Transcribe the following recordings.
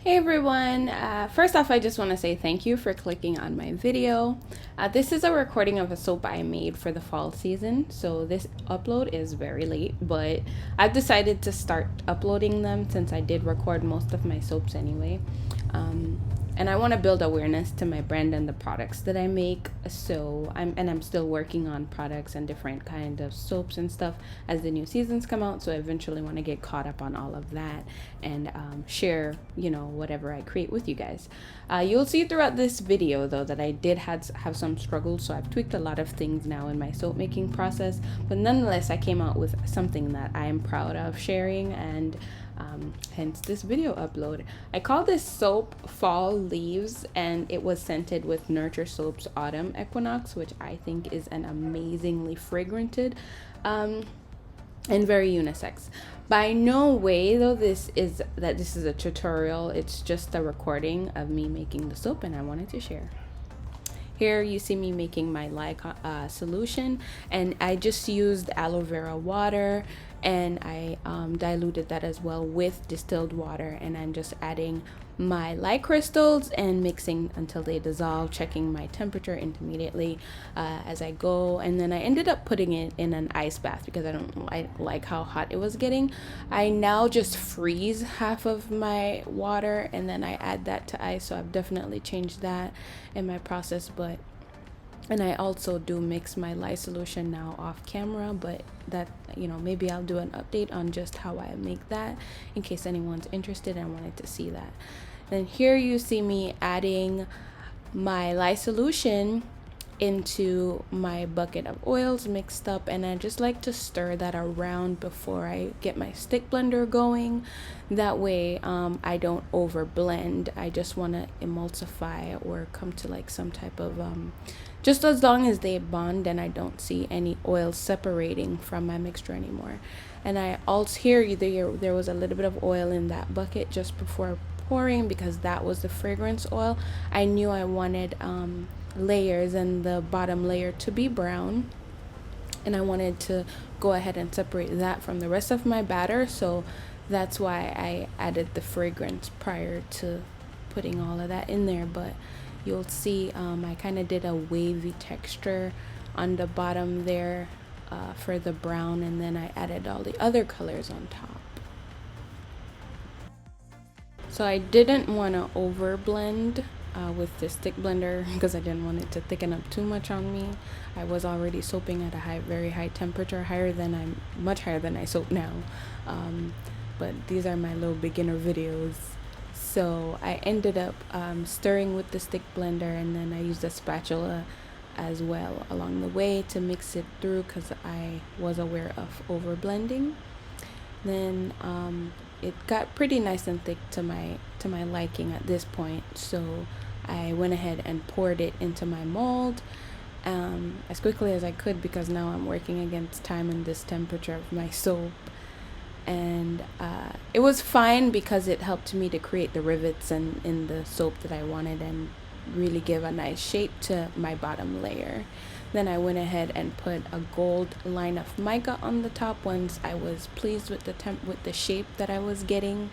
Hey everyone, first off I just want to say thank you for clicking on my video. This is a recording of a soap I made for the fall season, so this upload is very late, but I've decided to start uploading them since I did record most of my soaps anyway. And I want to build awareness to my brand and the products that I make. So I'm still working on products and different kind of soaps and stuff as the new seasons come out. So I eventually want to get caught up on all of that and share, whatever I create with you guys. You'll see throughout this video though that I did have some struggles. So I've tweaked a lot of things now in my soap making process. But nonetheless, I came out with something that I am proud of sharing, and hence this video upload. I call this soap Fall Leaves, and it was scented with Nurture Soap's Autumn Equinox, which I think is an amazingly fragranted and very unisex. By no way though this is a tutorial. It's just a recording of me making the soap, and I wanted to share. Here you see me making my solution, and I just used aloe vera water, and I diluted that as well with distilled water, and I'm just adding my light crystals and mixing until they dissolve, checking my temperature intermediately as I go. And then I ended up putting it in an ice bath because I don't like how hot it was getting. I now just freeze half of my water and then I add that to ice, so I've definitely changed that in my process. And I also do mix my lye solution now off camera, but that, maybe I'll do an update on just how I make that in case anyone's interested and wanted to see that. Then here you see me adding my lye solution into my bucket of oils mixed up, and I just like to stir that around before I get my stick blender going. That way I don't over blend. I just want to emulsify or come to like some type of just as long as they bond and I don't see any oil separating from my mixture anymore. And I also here there was a little bit of oil in that bucket just before pouring because that was the fragrance oil. I knew I wanted layers and the bottom layer to be brown, and I wanted to go ahead and separate that from the rest of my batter, so that's why I added the fragrance prior to putting all of that in there. But you'll see I kind of did a wavy texture on the bottom there for the brown, and then I added all the other colors on top. So I didn't want to over blend with the stick blender because I didn't want it to thicken up too much on me. I was already soaping at a very high temperature, much higher than I soap now. But these are my little beginner videos. So I ended up stirring with the stick blender, and then I used a spatula as well along the way to mix it through because I was aware of over blending. Then it got pretty nice and thick to my liking at this point, so I went ahead and poured it into my mold as quickly as I could because now I'm working against time and this temperature of my soap. And it was fine because it helped me to create the rivets in the soap that I wanted and really give a nice shape to my bottom layer. Then I went ahead and put a gold line of mica on the top once I was pleased with the shape that I was getting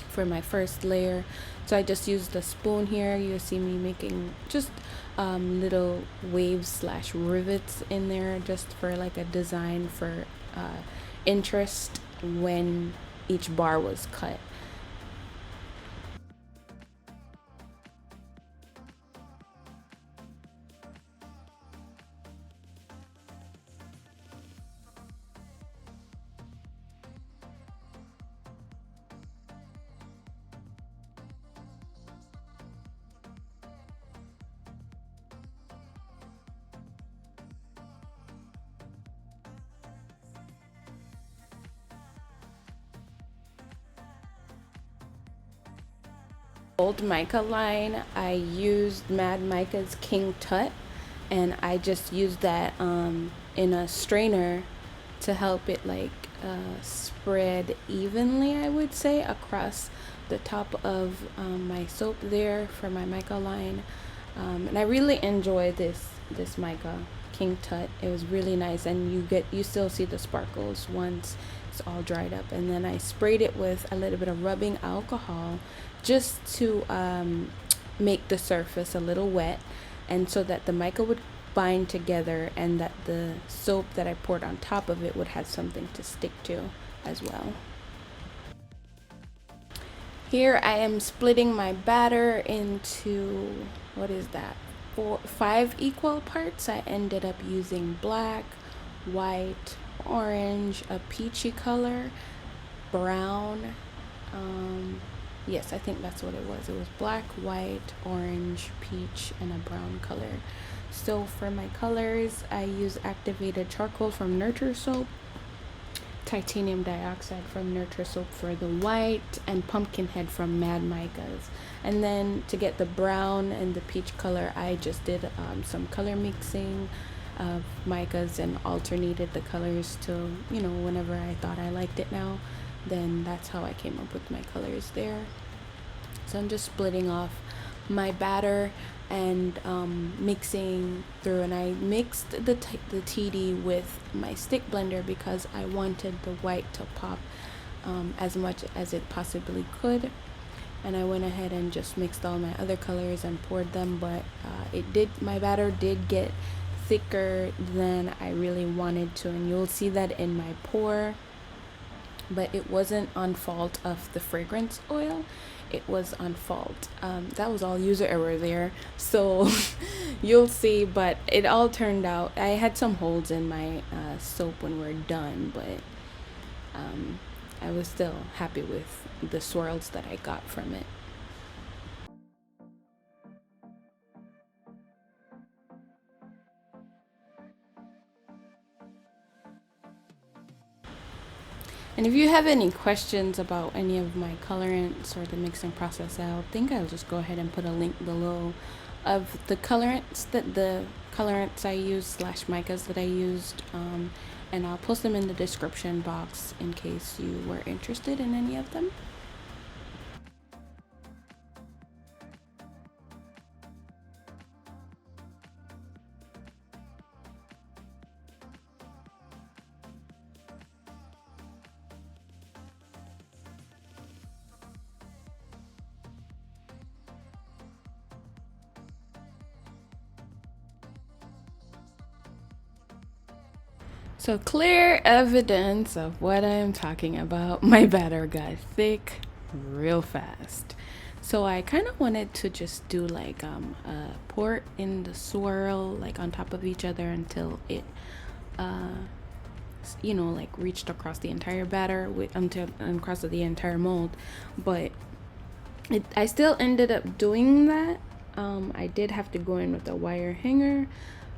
for my first layer. So I just used the spoon here. You see me making just little waves / rivets in there just for like a design for interest when each bar was cut. Old mica line, I used Mad Mica's King Tut, and I just used that in a strainer to help it spread evenly, I would say, across the top of my soap there for my mica line. And I really enjoy this mica King Tut. It was really nice, and you still see the sparkles once it's all dried up. And then I sprayed it with a little bit of rubbing alcohol just to make the surface a little wet, and so that the mica would bind together and that the soap that I poured on top of it would have something to stick to as well. Here I am splitting my batter into, what is that, 5 equal parts. I ended up using black, white, orange, a peachy color, brown. Yes, I think that's what it was. It was black, white, orange, peach, and a brown color. So for my colors, I use activated charcoal from Nurture Soap, titanium dioxide from Nurture Soap for the white, and pumpkinhead from Mad Micas. And then to get the brown and the peach color, I just did some color mixing of micas and alternated the colors to, whenever I thought I liked it now. Then that's how I came up with my colors there. So I'm just splitting off my batter and mixing through, and I mixed the TD with my stick blender because I wanted the white to pop as much as it possibly could. And I went ahead and just mixed all my other colors and poured them, but my batter did get thicker than I really wanted to, and you'll see that in my pour. But it wasn't on fault of the fragrance oil, it was on fault. That was all user error there, so you'll see. But it all turned out. I had some holes in my soap when we're done, but I was still happy with the swirls that I got from it. And if you have any questions about any of my colorants or the mixing process, I think I'll just go ahead and put a link below of the colorants I used / micas that I used, and I'll post them in the description box in case you were interested in any of them. So clear evidence of what I'm talking about. My batter got thick real fast. So I kind of wanted to just do like a pour in the swirl like on top of each other until it like reached across the entire batter until across the entire mold. But I still ended up doing that. I did have to go in with a wire hanger,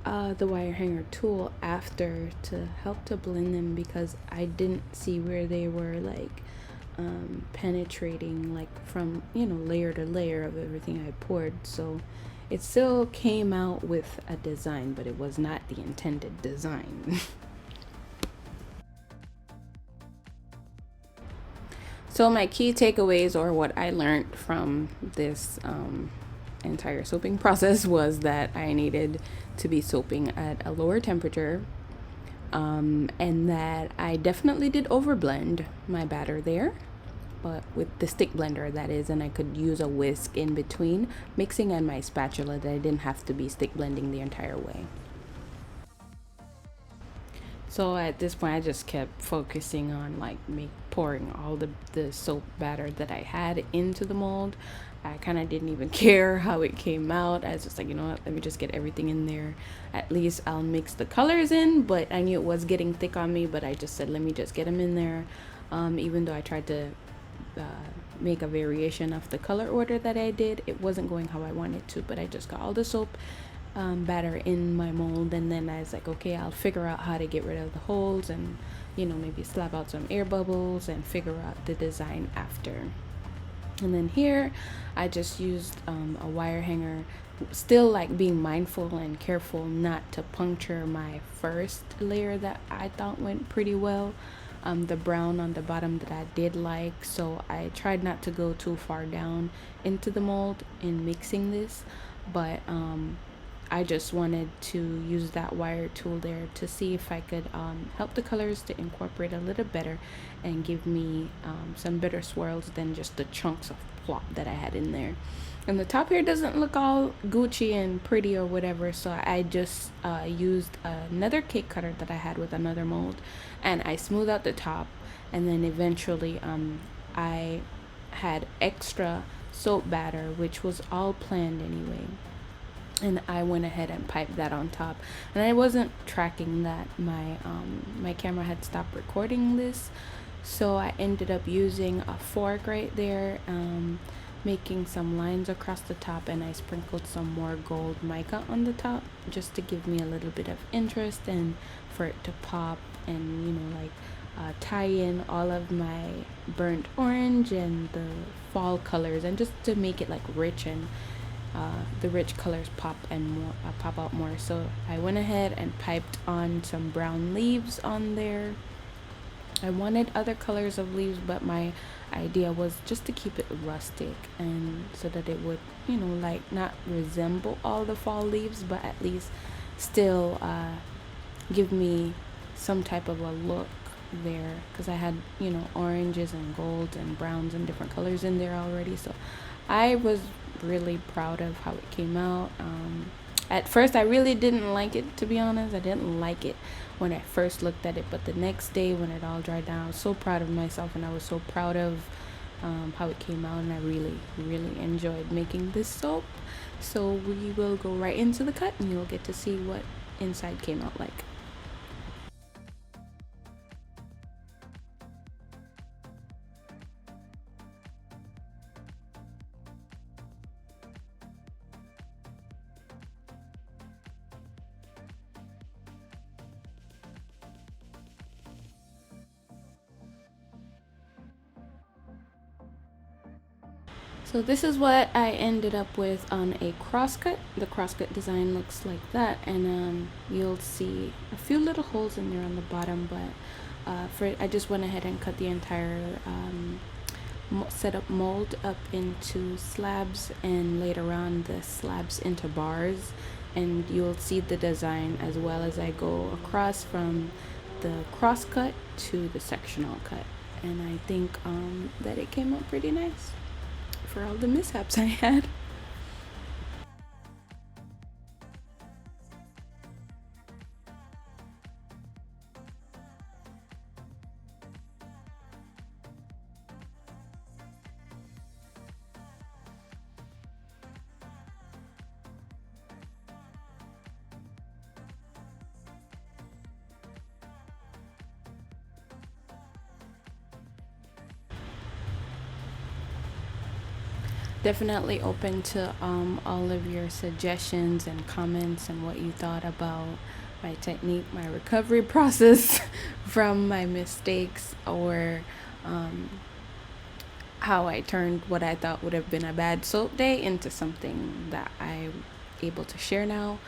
the wire hanger tool after, to help to blend them because I didn't see where they were like penetrating like from layer to layer of everything I poured. So it still came out with a design, but it was not the intended design. So my key takeaways, or what I learned from this entire soaping process, was that I needed to be soaping at a lower temperature, and that I definitely did overblend my batter there, but with the stick blender, that is, and I could use a whisk in between mixing and my spatula, that I didn't have to be stick blending the entire way. So at this point, I just kept focusing on like pouring all the soap batter that I had into the mold. I kind of didn't even care how it came out. I was just like, you know what, let me just get everything in there. At least I'll mix the colors in, but I knew it was getting thick on me, but I just said, let me just get them in there. Even though I tried to make a variation of the color order that I did, it wasn't going how I wanted to, but I just got all the soap batter in my mold, and then I was like, okay, I'll figure out how to get rid of the holes and maybe slap out some air bubbles and figure out the design after. And then here I just used a wire hanger, still like being mindful and careful not to puncture my first layer that I thought went pretty well, the brown on the bottom that I did like. So I tried not to go too far down into the mold in mixing this, but I just wanted to use that wire tool there to see if I could help the colors to incorporate a little better and give me some better swirls than just the chunks of plop that I had in there. And the top here doesn't look all Gucci and pretty or whatever, so I just used another cake cutter that I had with another mold, and I smoothed out the top, and then eventually I had extra soap batter, which was all planned anyway, and I went ahead and piped that on top. And I wasn't tracking that my camera had stopped recording this, so I ended up using a fork right there, making some lines across the top, and I sprinkled some more gold mica on the top just to give me a little bit of interest and for it to pop, and like tie in all of my burnt orange and the fall colors, and just to make it like rich, and the rich colors pop and more pop out more. So I went ahead and piped on some brown leaves on there. I wanted other colors of leaves, but my idea was just to keep it rustic, and so that it would like not resemble all the fall leaves, but at least still give me some type of a look there, because I had oranges and golds and browns and different colors in there already. So I was really proud of how it came out. At first I really didn't like it, to be honest. I didn't like it when I first looked at it, but the next day when it all dried down, I was so proud of myself, and I was so proud of how it came out, and I really enjoyed making this soap. So we will go right into the cut, and you'll get to see what inside came out like. So this is what I ended up with on a crosscut. The crosscut design looks like that, and you'll see a few little holes in there on the bottom, but I just went ahead and cut the entire setup mold up into slabs, and later on the slabs into bars, and you'll see the design as well as I go across from the crosscut to the sectional cut, and I think that it came out pretty nice for all the mishaps I had. Definitely open to all of your suggestions and comments and what you thought about my technique, my recovery process from my mistakes, or how I turned what I thought would have been a bad soap day into something that I'm able to share now.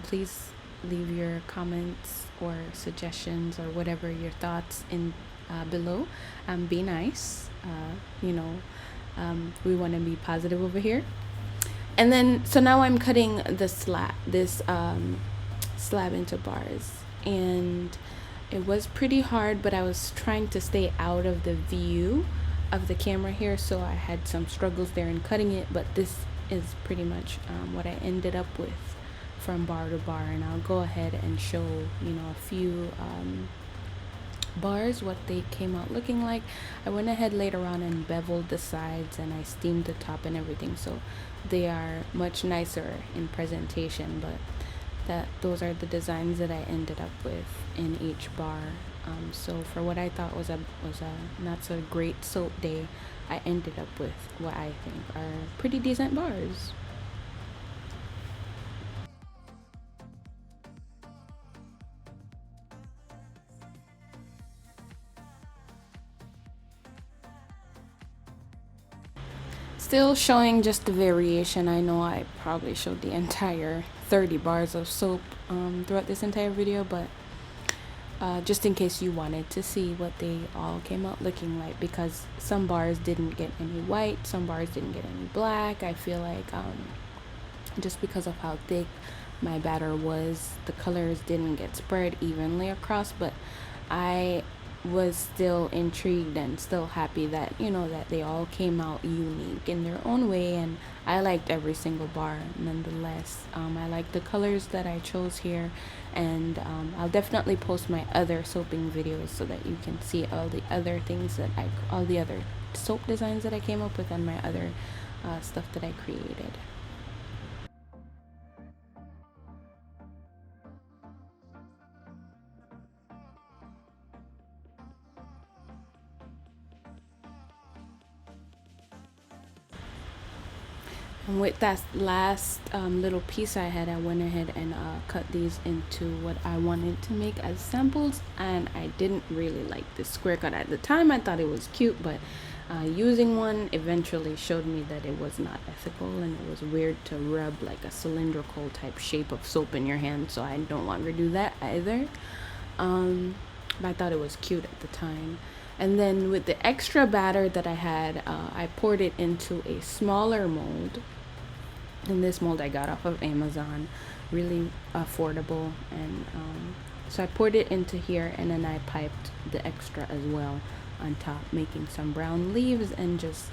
Please leave your comments or suggestions or whatever your thoughts in below. Be nice. We want to be positive over here. And then so now I'm cutting this slab into bars, and it was pretty hard, but I was trying to stay out of the view of the camera here, so I had some struggles there in cutting it, but this is pretty much what I ended up with from bar to bar. And I'll go ahead and show a few bars, what they came out looking like. I went ahead later on and beveled the sides, and I steamed the top and everything, so they are much nicer in presentation. But those are the designs that I ended up with in each bar. So for what I thought was a not so great soap day, I ended up with what I think are pretty decent bars. Still showing just the variation. I know I probably showed the entire 30 bars of soap throughout this entire video, but just in case you wanted to see what they all came out looking like, because some bars didn't get any white, some bars didn't get any black. I feel like just because of how thick my batter was. The colors didn't get spread evenly across, but I was still intrigued and still happy that, you know, that they all came out unique in their own way, and I liked every single bar nonetheless. I like the colors that I chose here, and I'll definitely post my other soaping videos so that you can see all the other things that all the other soap designs that I came up with, and my other stuff that I created. And with that last little piece I had, I went ahead and cut these into what I wanted to make as samples. And I didn't really like this square cut at the time. I thought it was cute, but using one eventually showed me that it was not ethical, and it was weird to rub like a cylindrical type shape of soap in your hand. So I don't longer do that either. But I thought it was cute at the time. And then with the extra batter that I had, I poured it into a smaller mold. And this mold I got off of Amazon, really affordable. And so I poured it into here, and then I piped the extra as well on top, making some brown leaves and just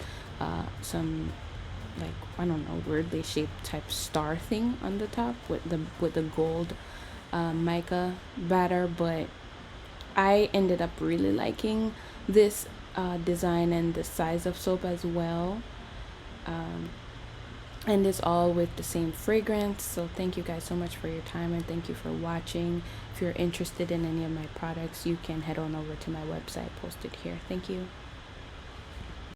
some, like, I don't know, weirdly shaped type star thing on the top with the gold mica batter. But I ended up really liking this design and the size of soap as well. And it's all with the same fragrance. So thank you guys so much for your time, and thank you for watching. If you're interested in any of my products, you can head on over to my website, posted here. Thank you.